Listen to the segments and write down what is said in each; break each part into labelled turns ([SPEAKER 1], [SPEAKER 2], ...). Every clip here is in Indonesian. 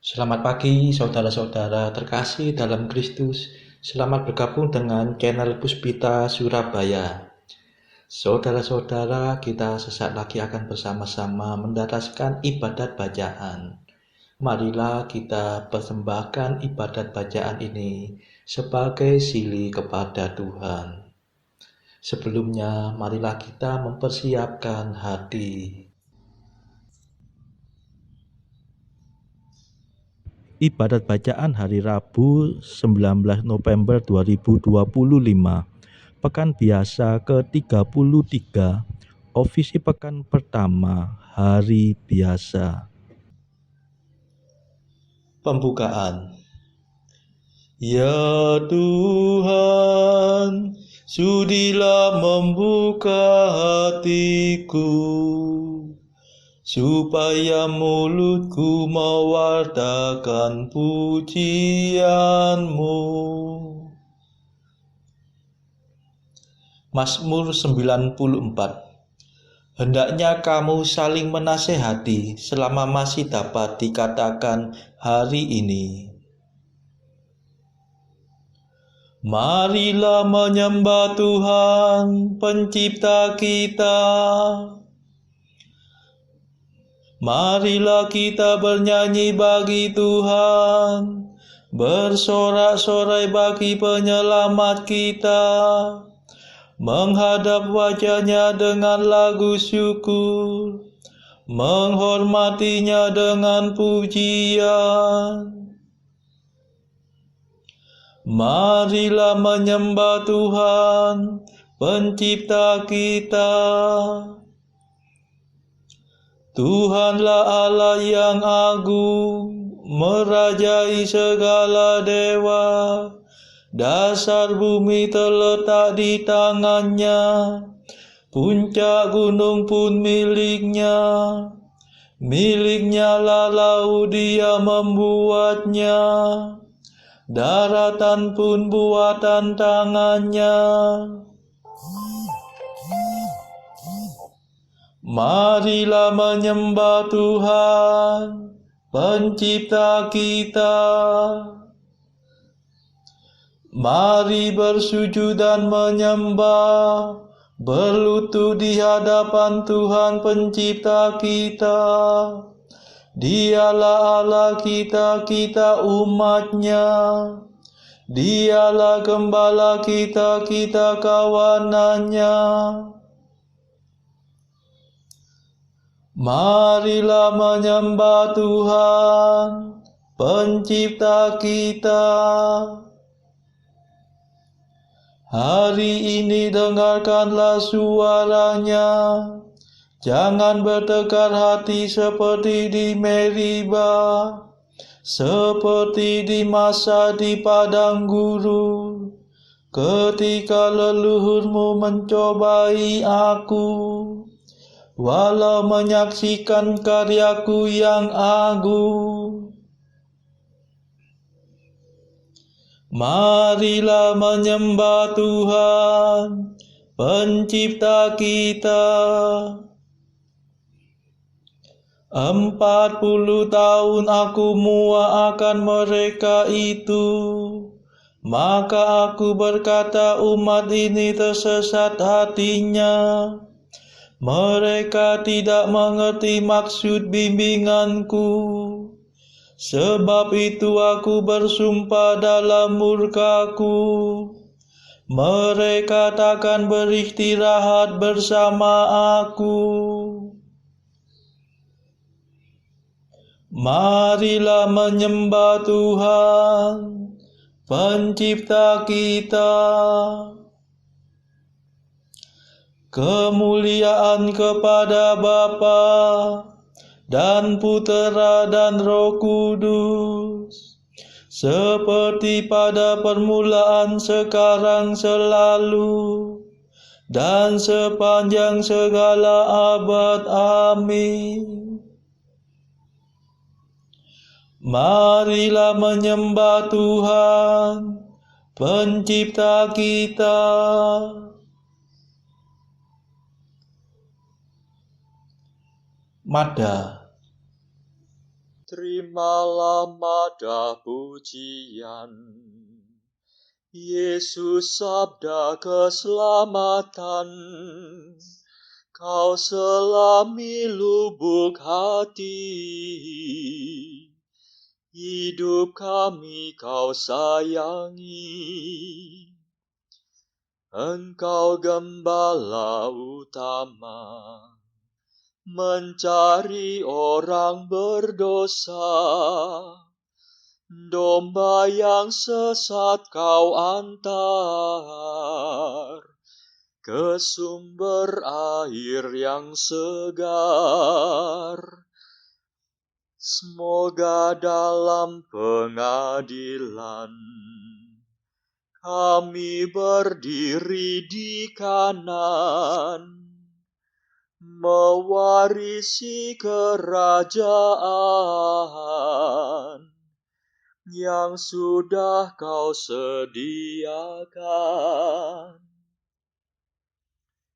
[SPEAKER 1] Selamat pagi, saudara-saudara terkasih dalam Kristus. Selamat bergabung dengan channel Puspita Surabaya. Saudara-saudara, kita sesaat lagi akan bersama-sama mendapatkan ibadat bacaan. Marilah kita persembahkan ibadat bacaan ini sebagai sili kepada Tuhan. Sebelumnya, marilah kita mempersiapkan hati. Ibadat bacaan hari Rabu 19 November 2025, Pekan Biasa ke-33, Ofisi Pekan Pertama, Hari Biasa. Pembukaan. Ya Tuhan, sudilah membuka hatiku, supaya mulutku mewartakan pujian-Mu. Mazmur 94. Hendaknya kamu saling menasehati selama masih dapat dikatakan hari ini. Marilah menyembah Tuhan, Pencipta kita. Marilah kita bernyanyi bagi Tuhan, bersorak-sorai bagi penyelamat kita, menghadap wajah-Nya dengan lagu syukur, menghormatinya dengan pujian. Marilah menyembah Tuhan, Pencipta kita. Tuhanlah Allah yang agung, merajai segala dewa. Dasar bumi terletak di tangan-Nya, puncak gunung pun milik-Nya. Milik-Nya lah laut, Dia membuatnya, daratan pun buatan tangan-Nya. Marilah menyembah Tuhan, Pencipta kita. Mari bersujud dan menyembah, berlutut di hadapan Tuhan Pencipta kita. Dialah Allah kita, kita umat-Nya. Dialah gembala kita, kita kawanan-Nya. Marilah menyembah Tuhan, Pencipta kita. Hari ini dengarkanlah suara-Nya. Jangan bertekar hati seperti di Meribah, seperti di masa di padang gurun, ketika leluhurmu mencobai aku, walau menyaksikan karyaku yang agung. Marilah menyembah Tuhan, Pencipta kita. 40 tahun aku muak akan mereka itu. Maka aku berkata, umat ini tersesat hatinya. Mereka tidak mengerti maksud bimbinganku. Sebab itu aku bersumpah dalam murkaku, mereka takkan beristirahat bersama aku. Marilah menyembah Tuhan, Pencipta kita. Kemuliaan kepada Bapa dan Putera dan Roh Kudus, seperti pada permulaan, sekarang, selalu, dan sepanjang segala abad. Amin. Marilah menyembah Tuhan, Pencipta kita. Mada.
[SPEAKER 2] Terimalah madah pujian, Yesus sabda keselamatan. Kau selami lubuk hati, hidup kami kau sayangi. Engkau gembala utama, mencari orang berdosa. Domba yang sesat kau antar ke sumber air yang segar. Semoga dalam pengadilan kami berdiri di kanan, mewarisi kerajaan yang sudah kau sediakan.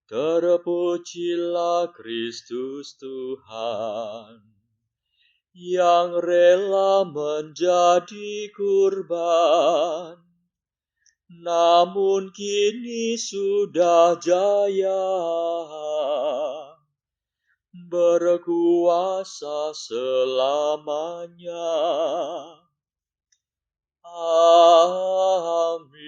[SPEAKER 2] Terpujilah Kristus Tuhan, yang rela menjadi kurban, namun kini sudah jaya, berkuasa selamanya. Amin.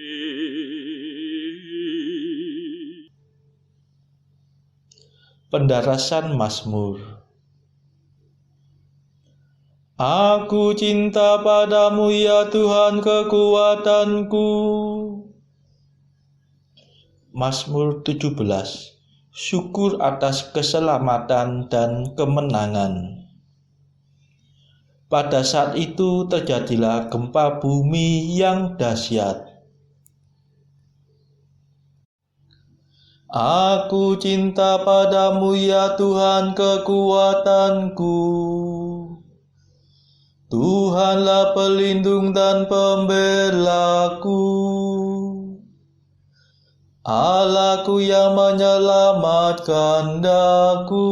[SPEAKER 1] Pendarasan Mazmur. Aku cinta padamu ya Tuhan kekuatanku. Mazmur 17. Syukur atas keselamatan dan kemenangan. Pada saat itu terjadilah gempa bumi yang dahsyat. Aku cinta padamu ya Tuhan kekuatanku. Tuhanlah pelindung dan pembelaku, Allahku yang menyelamatkan daku.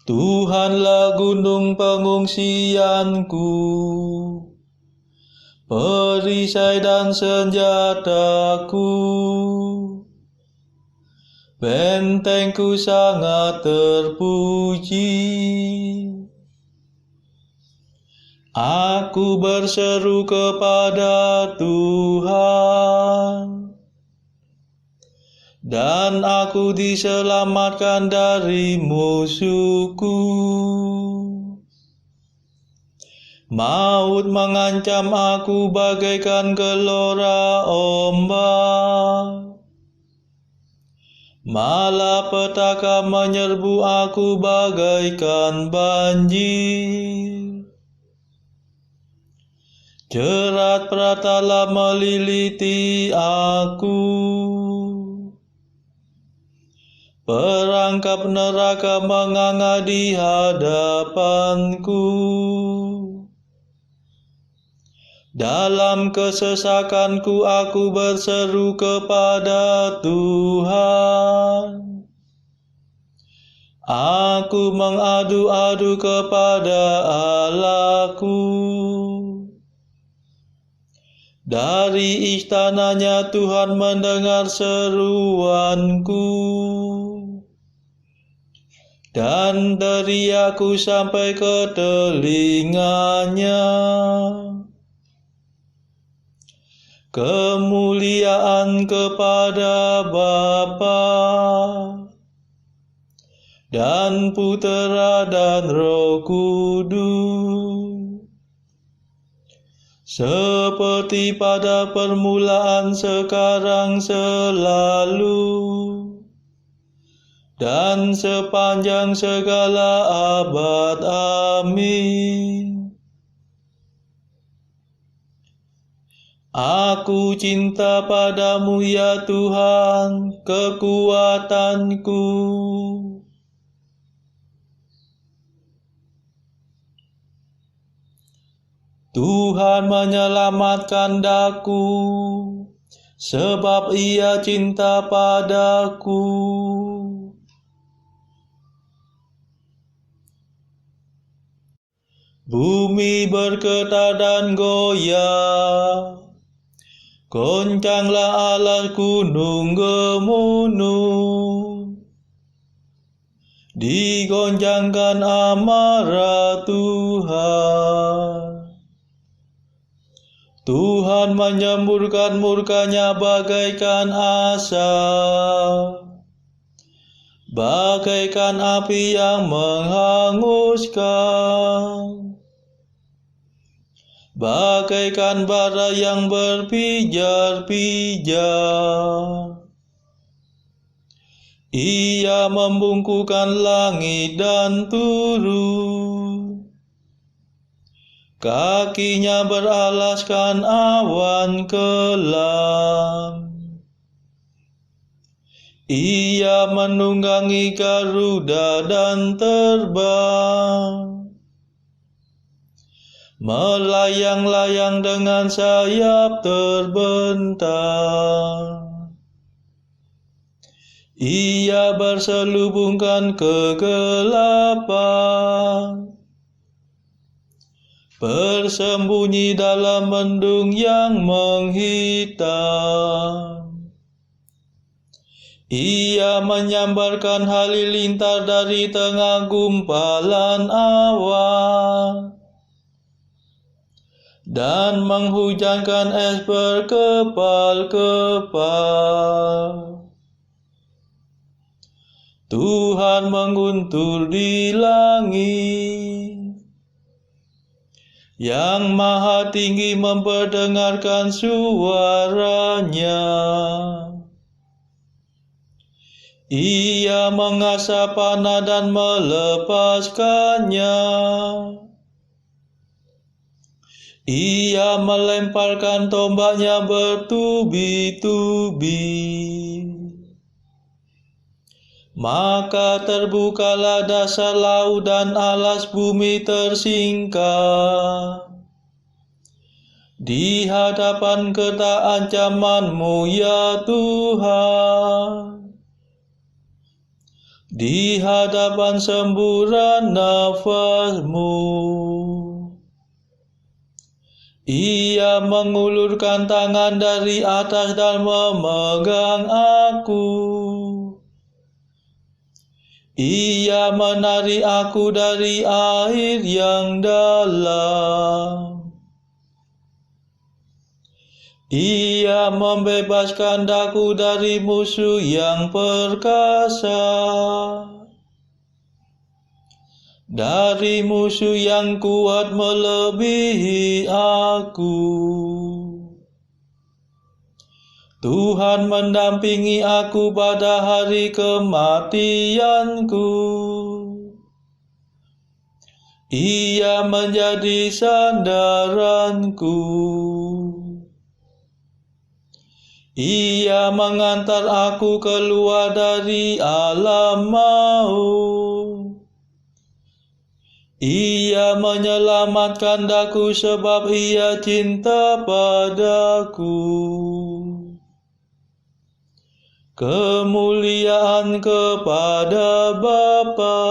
[SPEAKER 1] Tuhanlah gunung pengungsianku, perisai dan senjataku. Bentengku sangat terpuji. Aku berseru kepada Tuhan, dan aku diselamatkan dari musuhku. Maut mengancam aku bagaikan gelora ombak, malapetaka menyerbu aku bagaikan banjir. Jerat pratala meliliti aku, perangkap neraka menganga di hadapanku. Dalam kesesakanku aku berseru kepada Tuhan. Aku mengadu-adu kepada Allahku. Dari istananya Tuhan mendengar seruanku, dan teriakku sampai ke telinganya. Kemuliaan kepada Bapa dan Putera dan Roh Kudus, seperti pada permulaan, sekarang, selalu, dan sepanjang segala abad. Amin. Aku cinta padamu ya Tuhan kekuatanku. Tuhan menyelamatkan daku, sebab Ia cinta padaku. Bumi bergetar dan goyah, goncanglah alas gunung gemunuh, digoncangkan amarah Tuhan. Tuhan menyemburkan murkanya bagaikan asap, bagaikan api yang menghanguskan, bagaikan bara yang berpijar-pijar. Ia membungkukkan langit dan turun, kakinya beralaskan awan kelam. Ia menunggangi garuda dan terbang, melayang-layang dengan sayap terbentang. Ia berselubungkan kegelapan, bersembunyi dalam mendung yang menghitam. Ia menyambarkan halilintar dari tengah gumpalan awan, dan menghujankan es berkepal-kepal. Tuhan menguntur di langit, Yang Maha Tinggi memperdengarkan suaranya. Ia mengasah panah dan melepaskannya. Ia melemparkan tombaknya bertubi-tubi. Maka terbukalah dasar laut dan alas bumi tersingkap di hadapan kerta ancaman-Mu ya Tuhan, di hadapan semburan nafas-Mu. Ia mengulurkan tangan dari atas dan memegang aku. Ia menarik aku dari air yang dalam. Ia membebaskan daku dari musuh yang perkasa, dari musuh yang kuat melebihi aku. Tuhan mendampingi aku pada hari kematianku. Ia menjadi sandaranku. Ia mengantar aku keluar dari alam maut. Ia menyelamatkan daku sebab Ia cinta padaku. Kemuliaan kepada Bapa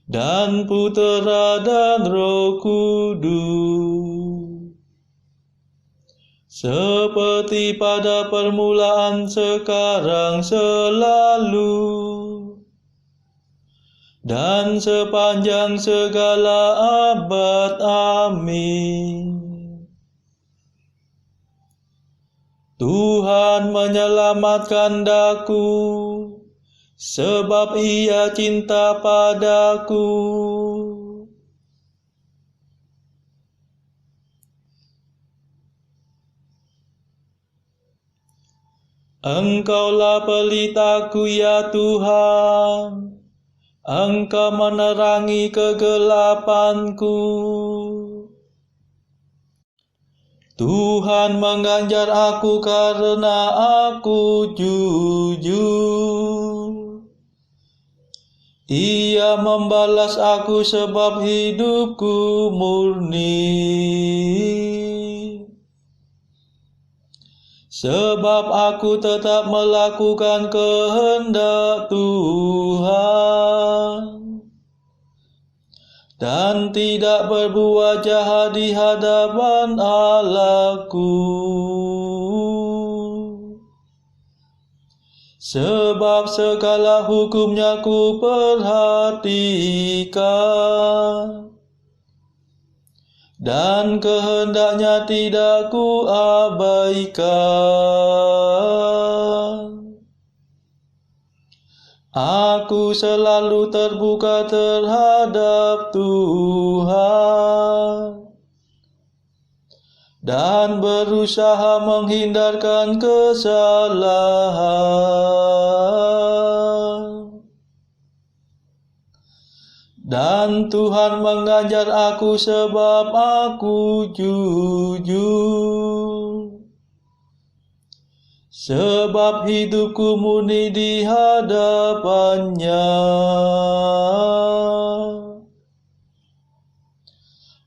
[SPEAKER 1] dan Putera dan Roh Kudus, seperti pada permulaan, sekarang, selalu, dan sepanjang segala abad. Amin. Tuhan menyelamatkan daku, sebab Ia cinta padaku. Engkaulah pelitaku ya Tuhan, Engkau menerangi kegelapanku. Tuhan mengganjar aku karena aku jujur. Ia membalas aku sebab hidupku murni. Sebab aku tetap melakukan kehendak Tuhan. dan tidak berbuat jahat di hadapan Allahku. Sebab segala hukumnya ku perhatikan, dan kehendaknya tidak ku abaikan. Aku selalu terbuka terhadap Tuhan dan berusaha menghindarkan kesalahan. Dan Tuhan mengajar aku sebab aku jujur. Sebab hidupku murni di hadapannya.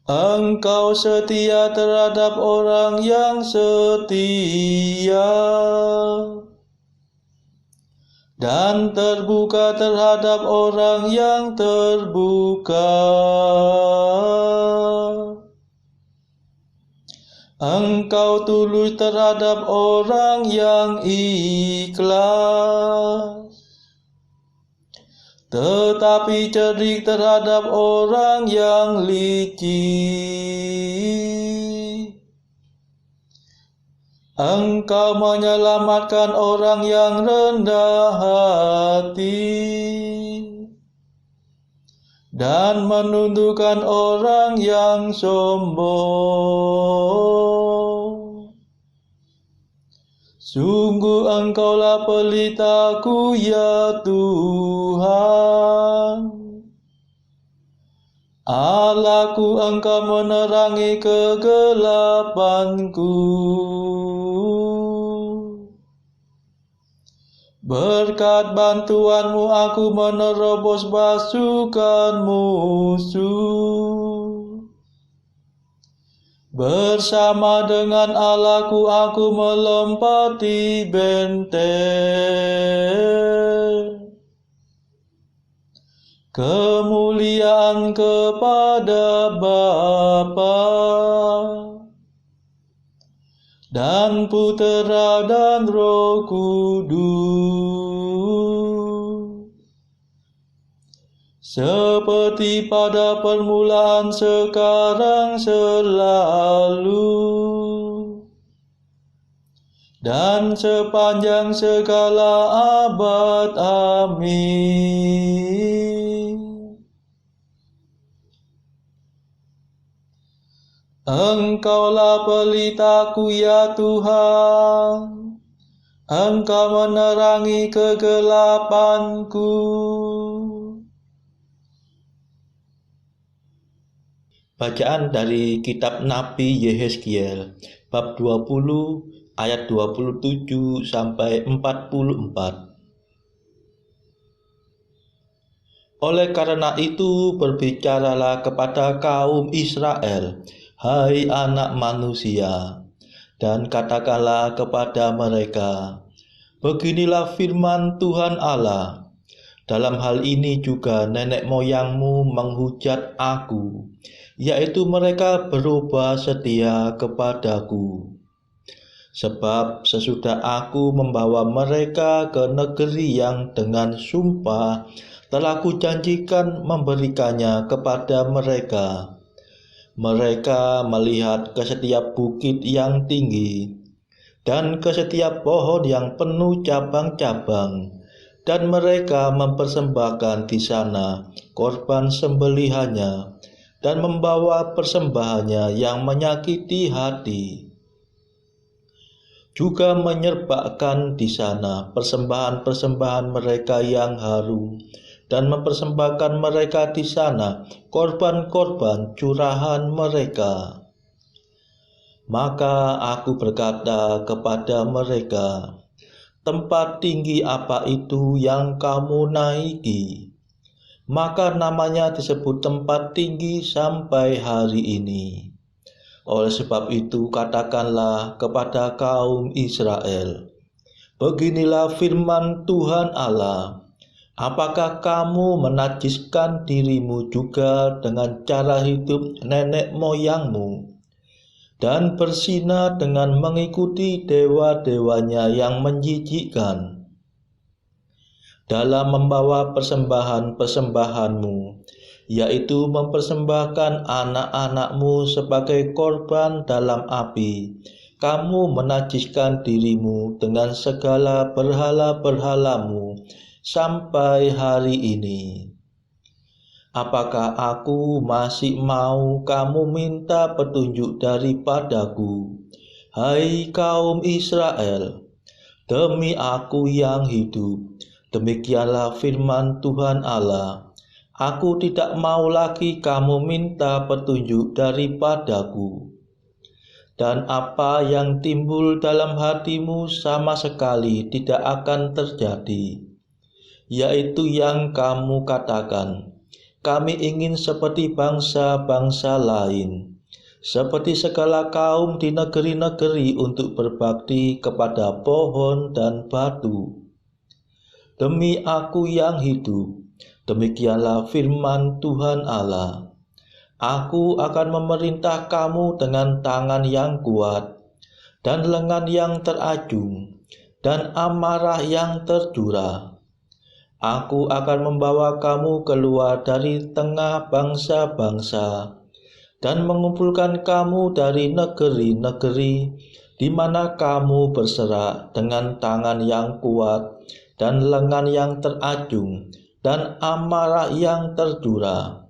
[SPEAKER 1] Engkau setia terhadap orang yang setia, dan terbuka terhadap orang yang terbuka. Engkau tulus terhadap orang yang ikhlas, tetapi cerdik terhadap orang yang licik. Engkau menyelamatkan orang yang rendah hati, dan menundukkan orang yang sombong. Sungguh Engkaulah pelitaku, ya Tuhan. Allahku, Engkau menerangi kegelapanku. Berkat bantuanmu aku menerobos pasukan musuh. Bersama dengan Allahku aku melompati benteng. Kemuliaan kepada Bapa dan Putera dan Roh Kudus, seperti pada permulaan, sekarang, selalu, dan sepanjang segala abad. Amin. Engkaulah pelitaku, ya Tuhan. Engkau menerangi kegelapanku. Bacaan dari kitab Nabi Yehezkiel, bab 20 ayat 27 sampai 44. Oleh karena itu berbicaralah kepada kaum Israel, hai anak manusia, dan katakanlah kepada mereka, beginilah firman Tuhan Allah. Dalam hal ini juga nenek moyangmu menghujat aku, yaitu mereka berubah setia kepadaku. Sebab sesudah aku membawa mereka ke negeri yang dengan sumpah telah kujanjikan memberikannya kepada mereka, mereka melihat ke setiap bukit yang tinggi dan ke setiap pohon yang penuh cabang-cabang, dan mereka mempersembahkan di sana korban sembelihannya dan membawa persembahannya yang menyakiti hati. Juga menyerbakkan di sana persembahan-persembahan mereka yang harum, dan mempersembahkan mereka di sana korban-korban curahan mereka. Maka aku berkata kepada mereka, tempat tinggi apa itu yang kamu naiki? Maka namanya disebut tempat tinggi sampai hari ini. Oleh sebab itu katakanlah kepada kaum Israel, beginilah firman Tuhan Allah. Apakah kamu menajiskan dirimu juga dengan cara hidup nenek moyangmu dan berzina dengan mengikuti dewa-dewanya yang menjijikkan? Dalam membawa persembahan-persembahanmu, yaitu mempersembahkan anak-anakmu sebagai korban dalam api, kamu menajiskan dirimu dengan segala berhala-berhalamu sampai hari ini. Apakah aku masih mau kamu minta petunjuk daripadaku, hai kaum Israel? Demi aku yang hidup, demikianlah firman Tuhan Allah, aku tidak mau lagi kamu minta petunjuk daripadaku. Dan apa yang timbul dalam hatimu sama sekali tidak akan terjadi, yaitu yang kamu katakan, kami ingin seperti bangsa-bangsa lain, seperti segala kaum di negeri-negeri untuk berbakti kepada pohon dan batu. Demi aku yang hidup, demikianlah firman Tuhan Allah, aku akan memerintah kamu dengan tangan yang kuat, dan lengan yang terajung, dan amarah yang tercurah. Aku akan membawa kamu keluar dari tengah bangsa-bangsa dan mengumpulkan kamu dari negeri-negeri di mana kamu berserak dengan tangan yang kuat dan lengan yang terajung dan amarah yang tercurah.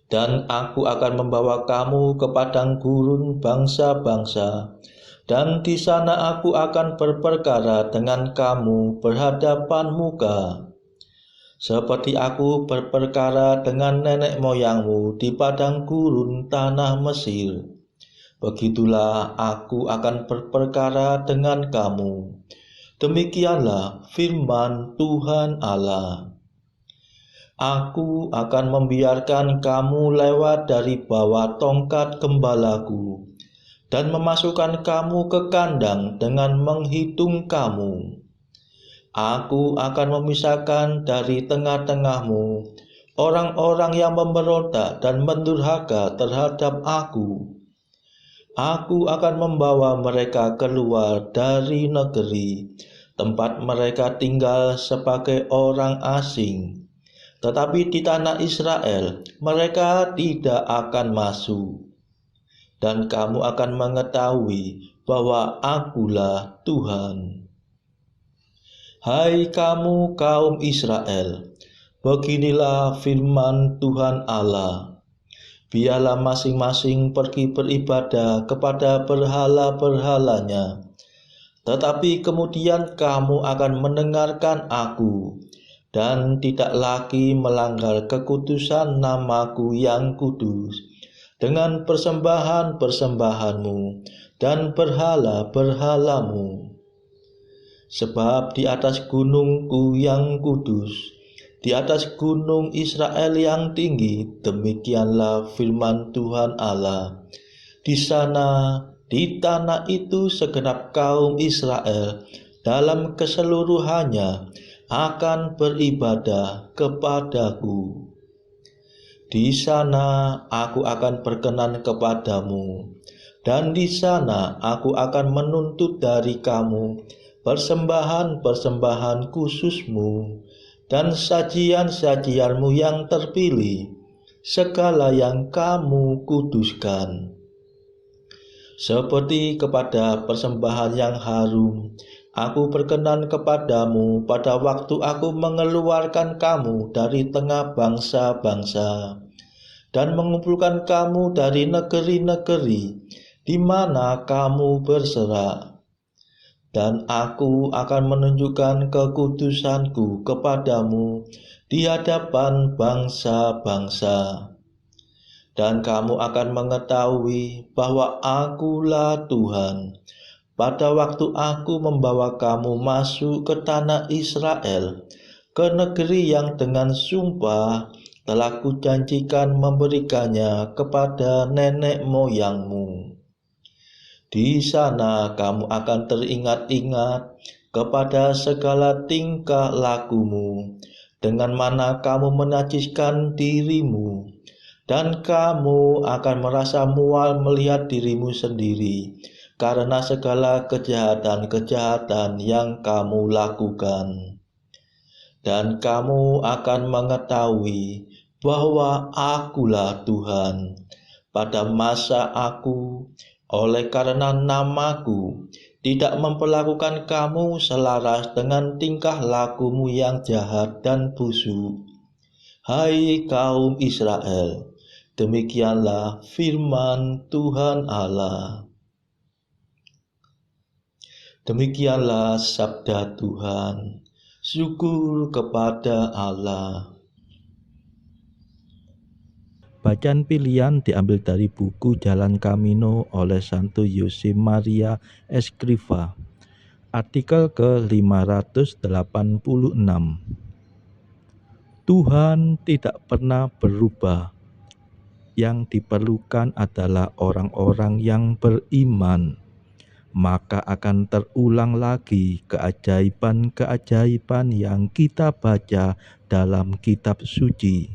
[SPEAKER 1] Dan aku akan membawa kamu ke padang gurun bangsa-bangsa, dan di sana aku akan berperkara dengan kamu berhadapan muka, seperti aku berperkara dengan nenek moyangmu di padang gurun tanah Mesir. Begitulah aku akan berperkara dengan kamu. Demikianlah firman Tuhan Allah. Aku akan membiarkan kamu lewat dari bawah tongkat gembalaku, dan memasukkan kamu ke kandang dengan menghitung kamu. Aku akan memisahkan dari tengah-tengahmu orang-orang yang memberontak dan mendurhaka terhadap aku. Aku akan membawa mereka keluar dari negeri tempat mereka tinggal sebagai orang asing, tetapi di tanah Israel mereka tidak akan masuk. Dan kamu akan mengetahui bahwa akulah Tuhan. Hai kamu kaum Israel, beginilah firman Tuhan Allah. Biarlah masing-masing pergi beribadah kepada berhala-berhalanya, tetapi kemudian kamu akan mendengarkan aku, dan tidak lagi melanggar kekudusan namaku yang kudus, dengan persembahan-persembahanmu dan berhala-berhalamu. Sebab di atas gunungku yang kudus, di atas gunung Israel yang tinggi, demikianlah firman Tuhan Allah, di sana, di tanah itu segenap kaum Israel dalam keseluruhannya akan beribadah kepadaku. Di sana aku akan berkenan kepadamu, dan di sana aku akan menuntut dari kamu persembahan-persembahan khususmu dan sajian-sajianmu yang terpilih, segala yang kamu kuduskan. Seperti kepada persembahan yang harum, aku berkenan kepadamu pada waktu aku mengeluarkan kamu dari tengah bangsa-bangsa dan mengumpulkan kamu dari negeri-negeri di mana kamu berserak. Dan aku akan menunjukkan kekudusanku kepadamu di hadapan bangsa-bangsa. Dan kamu akan mengetahui bahwa akulah Tuhan, pada waktu aku membawa kamu masuk ke tanah Israel, ke negeri yang dengan sumpah telah kujanjikan memberikannya kepada nenek moyangmu. Di sana kamu akan teringat-ingat kepada segala tingkah lakumu, dengan mana kamu menajiskan dirimu, dan kamu akan merasa mual melihat dirimu sendiri, karena segala kejahatan-kejahatan yang kamu lakukan. Dan kamu akan mengetahui bahwa Akulah Tuhan pada masa Aku, oleh karena namaku, tidak memperlakukan kamu selaras dengan tingkah lakumu yang jahat dan busuk. Hai kaum Israel, demikianlah firman Tuhan Allah. Demikianlah sabda Tuhan. Syukur kepada Allah.
[SPEAKER 3] Bacaan pilihan diambil dari buku Jalan Camino oleh Santo Jose Maria Escrivá, artikel ke-586. Tuhan tidak pernah berubah. Yang diperlukan adalah orang-orang yang beriman. Maka akan terulang lagi keajaiban-keajaiban yang kita baca dalam kitab suci.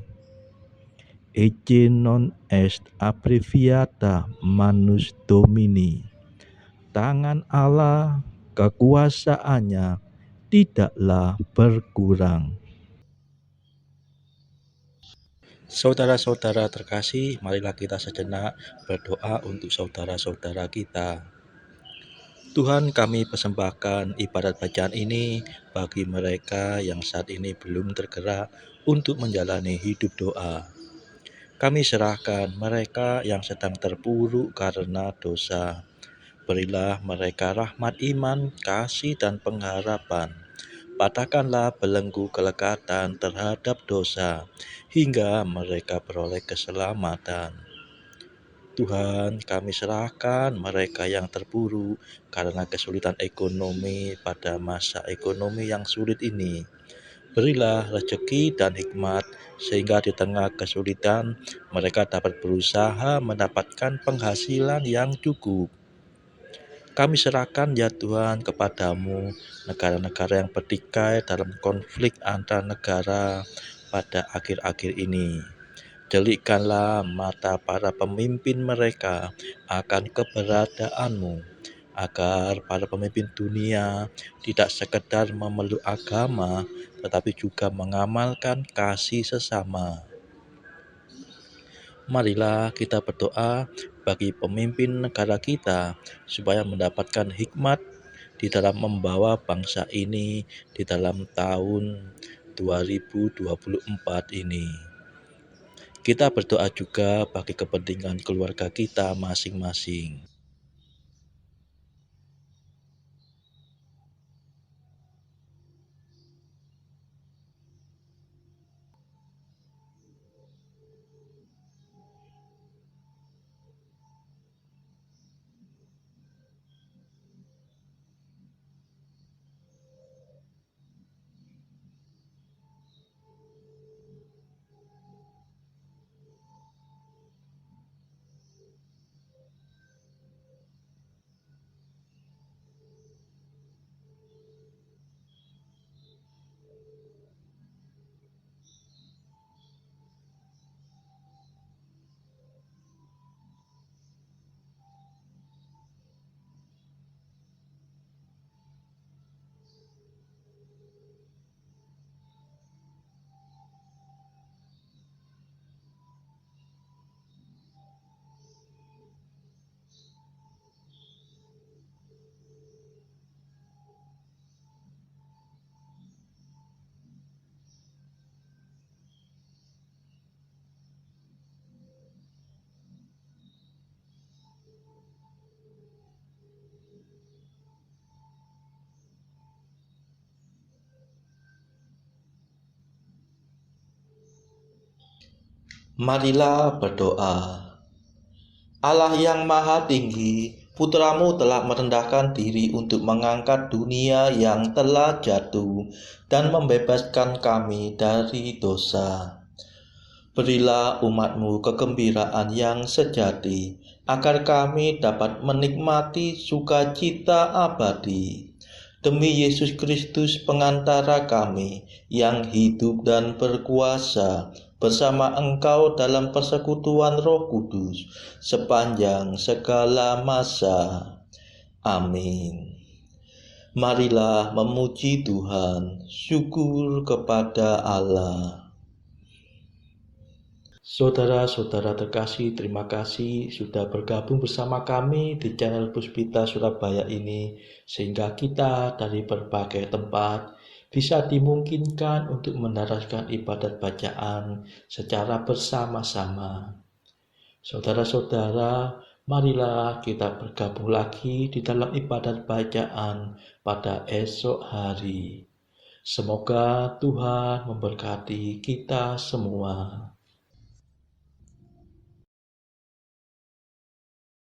[SPEAKER 3] Ecce non est abbreviata manus Domini. Tangan Allah, kekuasaannya tidaklah berkurang. Saudara-saudara terkasih, marilah kita sejenak berdoa untuk saudara-saudara kita. Tuhan, kami persembahkan ibadat bacaan ini bagi mereka yang saat ini belum tergerak untuk menjalani hidup doa. Kami serahkan mereka yang sedang terpuruk karena dosa. Berilah mereka rahmat iman, kasih, dan pengharapan. Patahkanlah belenggu kelekatan terhadap dosa, hingga mereka beroleh keselamatan. Tuhan, kami serahkan mereka yang terpuruk karena kesulitan ekonomi pada masa ekonomi yang sulit ini. Berilah rezeki dan hikmat, sehingga di tengah kesulitan mereka dapat berusaha mendapatkan penghasilan yang cukup. Kami serahkan ya Tuhan kepadamu negara-negara yang bertikai dalam konflik antar negara pada akhir-akhir ini. Delikkanlah mata para pemimpin mereka akan keberadaanmu, agar para pemimpin dunia tidak sekedar memeluk agama, tetapi juga mengamalkan kasih sesama. Marilah kita berdoa bagi pemimpin negara kita, supaya mendapatkan hikmat di dalam membawa bangsa ini di dalam tahun 2024 ini. Kita berdoa juga bagi kepentingan keluarga kita masing-masing.
[SPEAKER 1] Marilah berdoa. Allah yang maha tinggi, Putramu telah merendahkan diri untuk mengangkat dunia yang telah jatuh dan membebaskan kami dari dosa. Berilah umat-Mu kegembiraan yang sejati, agar kami dapat menikmati sukacita abadi. demi Yesus Kristus pengantara kami yang hidup dan berkuasa bersama Engkau dalam persekutuan Roh Kudus sepanjang segala masa. Amin. Marilah memuji Tuhan, syukur kepada Allah. Saudara-saudara terkasih, terima kasih sudah bergabung bersama kami di channel Puspita Surabaya ini, sehingga kita dari berbagai tempat bisa dimungkinkan untuk mendaraskan ibadat bacaan secara bersama-sama. Saudara-saudara, marilah kita bergabung lagi di dalam ibadat bacaan pada esok hari. Semoga Tuhan memberkati kita semua.